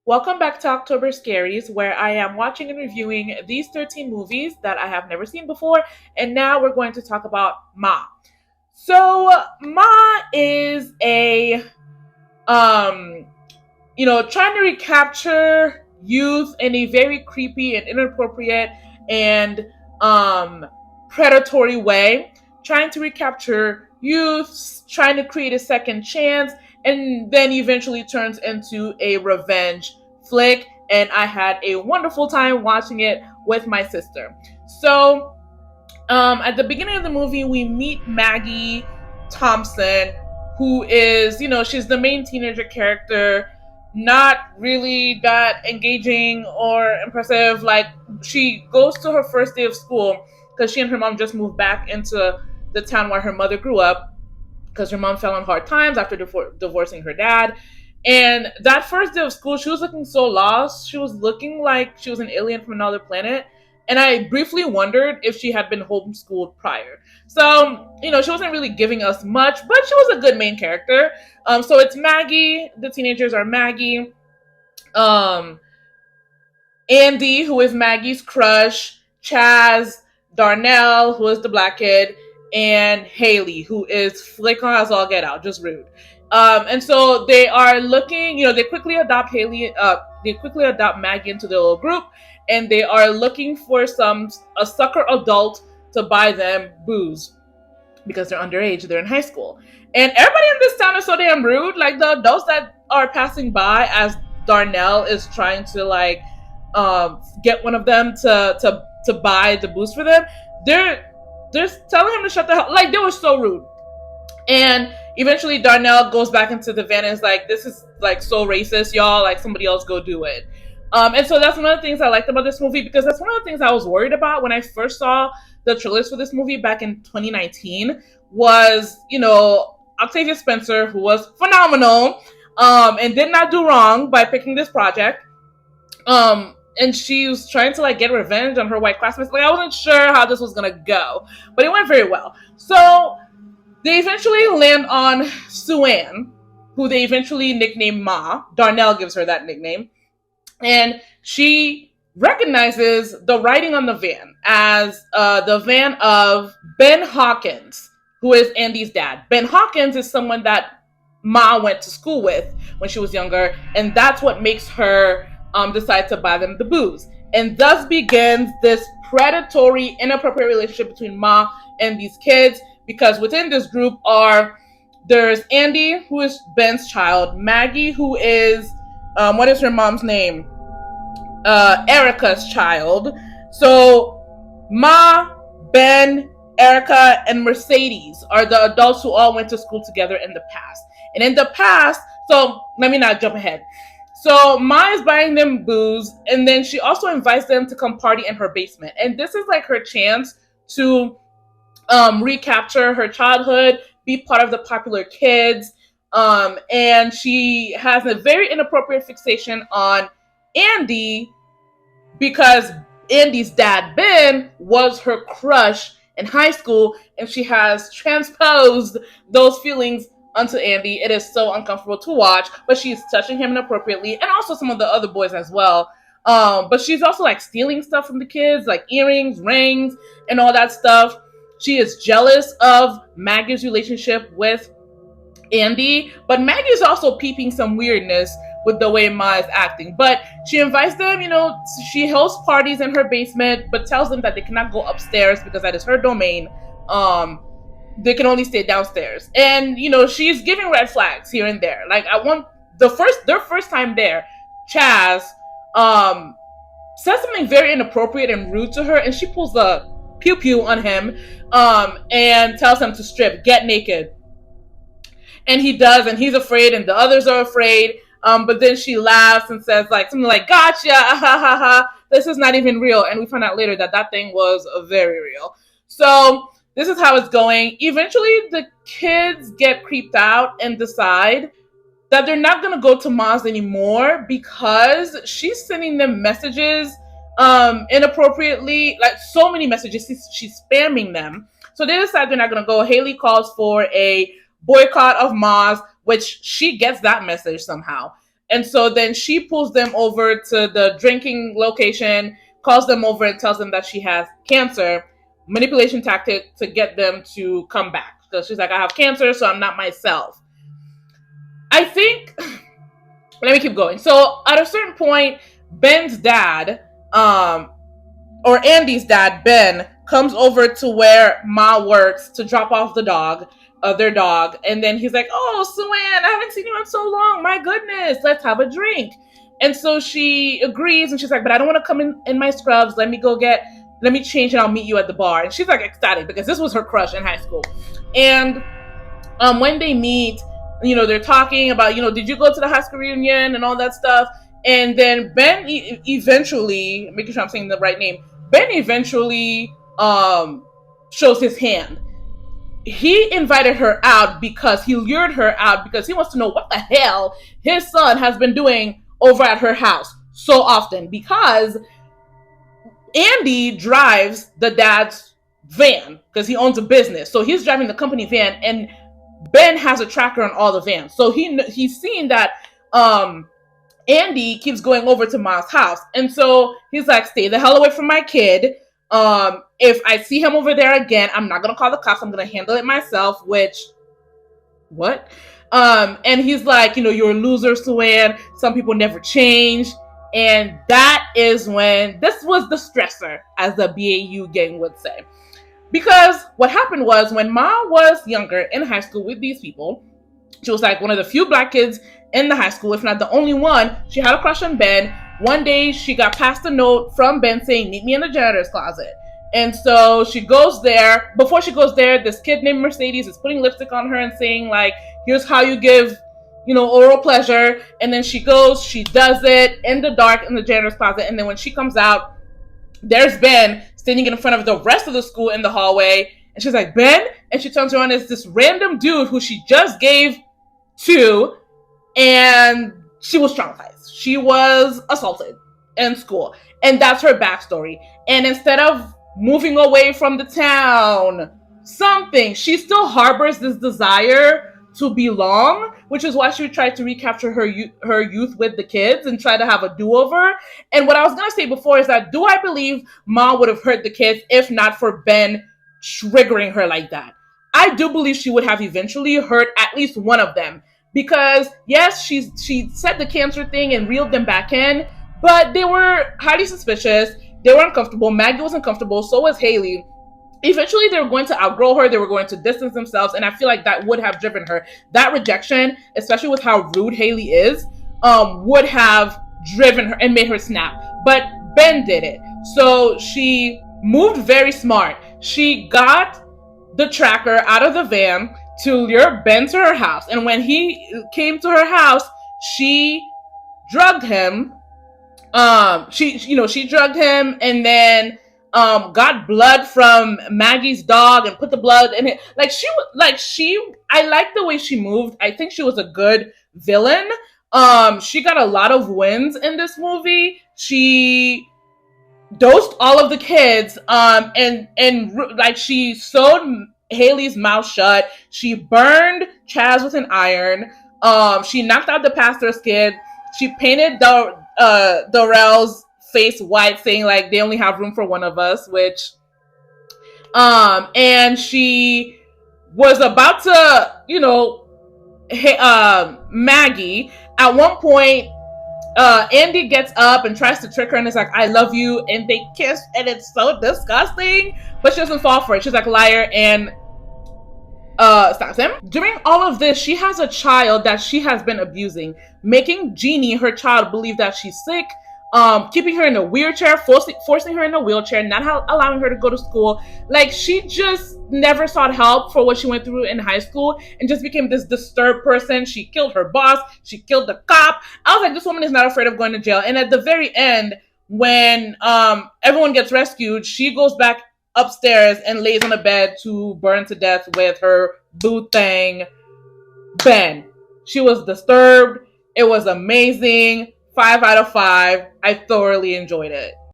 Welcome back to October Scaries, where I am watching and reviewing these 13 movies that I have never seen before, and now we're going to talk about Ma. So, Ma is um, trying to recapture youth in a very creepy and inappropriate and predatory way, trying to recapture youth, trying to create a second chance, and then eventually turns into a revenge flick. And I had a wonderful time watching it with my sister. So, at the beginning of the movie, we meet Maggie Thompson, who is, she's the main teenager character, not really that engaging or impressive. Like, she goes to her first day of school because she and her mom just moved back into the town where her mother grew up because her mom fell on hard times after divorcing her dad. And that first day of school, she was looking so lost. She was looking like she was an alien from another planet. And I briefly wondered if she had been homeschooled prior. So, she wasn't really giving us much, but she was a good main character. So it's Maggie. The teenagers are Maggie, um, Andy, who is Maggie's crush, Chaz, Darnell, who is the black kid, and Haley, who is flick on as all get out, just rude. And so they are looking, they quickly adopt they quickly adopt Maggie into their little group, and they are looking for a sucker adult to buy them booze because they're underage, they're in high school. And everybody in this town is so damn rude. Like the adults that are passing by as Darnell is trying to get one of them to buy the booze for them, they're telling him to shut the hell. Like they were so rude. And eventually Darnell goes back into the van and is like, this is like so racist, y'all, like somebody else go do it. And so that's one of the things I liked about this movie, because that's one of the things I was worried about when I first saw the trailers for this movie back in 2019 was, Octavia Spencer, who was phenomenal, and did not do wrong by picking this project. And she was trying to like get revenge on her white classmates. Like I wasn't sure how this was gonna go, but it went very well. So they eventually land on Sue-Ann, who they eventually nickname Ma. Darnell gives her that nickname. And she recognizes the writing on the van as the van of Ben Hawkins, who is Andy's dad. Ben Hawkins is someone that Ma went to school with when she was younger, and that's what makes her decide to buy them the booze. And thus begins this predatory, inappropriate relationship between Ma and these kids, because within this group there's Andy, who is Ben's child, Maggie, who is what is her mom's name? Erica's child. So Ma, Ben, Erica, and Mercedes are the adults who all went to school together in the past. And in the past, so let me not jump ahead. So Ma is buying them booze, and then she also invites them to come party in her basement. And this is like her chance to recapture her childhood, be part of the popular kids. And she has a very inappropriate fixation on Andy because Andy's dad, Ben, was her crush in high school, and she has transposed those feelings onto Andy. It is so uncomfortable to watch, but she's touching him inappropriately, and also some of the other boys as well. But she's also like stealing stuff from the kids, like earrings, rings, and all that stuff. She is jealous of Maggie's relationship with Andy, but Maggie's also peeping some weirdness with the way Ma is acting. But she invites them, she hosts parties in her basement, but tells them that they cannot go upstairs because that is her domain. They can only stay downstairs. And, she's giving red flags here and there. Like their first time there, Chaz, says something very inappropriate and rude to her, and she pulls the pew pew on him, and tells him to strip, get naked. And he does, and he's afraid, and the others are afraid. But then she laughs and says like something like, "Gotcha, ha ha ha! This is not even real." And we find out later that thing was very real. So this is how it's going. Eventually, the kids get creeped out and decide that they're not gonna go to Ma's anymore because she's sending them messages inappropriately, like so many messages. She's spamming them. So they decide they're not gonna go. Haley calls for a boycott of Ma's, which she gets that message somehow. And so then she pulls them over to the drinking location, calls them over and tells them that she has cancer. Manipulation tactic to get them to come back. Because she's like, I have cancer, so I'm not myself. I think, let me keep going. So at a certain point, Ben's dad, or Andy's dad, Ben, comes over to where Ma works to drop off their dog. And then he's like, oh, Suan, I haven't seen you in so long. My goodness, let's have a drink. And so she agrees and she's like, but I don't want to come in my scrubs. Let me change and I'll meet you at the bar. And she's like ecstatic because this was her crush in high school. And when they meet, they're talking about, did you go to the high school reunion and all that stuff? And then Ben eventually, making sure I'm saying the right name, Ben eventually shows his hand. He invited her out because he lured her out because he wants to know what the hell his son has been doing over at her house so often, because Andy drives the dad's van because he owns a business. So he's driving the company van, and Ben has a tracker on all the vans. So he's seen that Andy keeps going over to Ma's house. And so he's like, stay the hell away from my kid. If I see him over there again, I'm not going to call the cops. I'm going to handle it myself, which, what? And he's like, you're a loser, Suan. Some people never change. And that is when this was the stressor, as the BAU gang would say. Because what happened was, when Ma was younger in high school with these people, she was like one of the few black kids in the high school, if not the only one. She had a crush on Ben. One day she got passed a note from Ben saying, meet me in the janitor's closet. And so she goes there. Before she goes there, this kid named Mercedes is putting lipstick on her and saying, like, here's how you give, oral pleasure. And then she goes, she does it in the dark in the janitor's closet. And then when she comes out, there's Ben standing in front of the rest of the school in the hallway. And she's like, Ben? And she turns around, it's this random dude who she just gave to, and she was traumatized. She was assaulted in school. And that's her backstory. And instead of moving away from the town, she still harbors this desire to belong, which is why she tried to recapture her youth with the kids and try to have a do-over. And what I was going to say before is that, do I believe Ma would have hurt the kids if not for Ben triggering her like that? I do believe she would have eventually hurt at least one of them. Because, yes, she said the cancer thing and reeled them back in, but they were highly suspicious. They were uncomfortable. Maggie was uncomfortable. So was Haley. Eventually, they were going to outgrow her. They were going to distance themselves. And I feel like that would have driven her. That rejection, especially with how rude Haley is, would have driven her and made her snap. But Ben did it. So she moved very smart. She got the tracker out of the van to lure Ben to her house. And when he came to her house, she drugged him. She drugged him and then got blood from Maggie's dog and put the blood in it. I like the way she moved. I think she was a good villain. She got a lot of wins in this movie. She dosed all of the kids, and like she sewed Haley's mouth shut. She burned Chaz with an iron. She knocked out the pastor's kid. She painted Darrell's face white, saying like they only have room for one of us, which and she was about to, Maggie. At one point, Andy gets up and tries to trick her and is like, I love you, and they kiss, and it's so disgusting, but she doesn't fall for it. She's like, liar, and stops him. During all of this, she has a child that she has been abusing, making Jeannie, her child, believe that she's sick, keeping her in a wheelchair, forcing her in a wheelchair, not allowing her to go to school. Like, she just never sought help for what she went through in high school and just became this disturbed person. She killed her boss. She killed the cop. I was like, this woman is not afraid of going to jail. And at the very end, when everyone gets rescued, she goes back upstairs and lays on the bed to burn to death with her boo thing, Ben. She was disturbed. It was amazing. 5 out of 5. I thoroughly enjoyed it.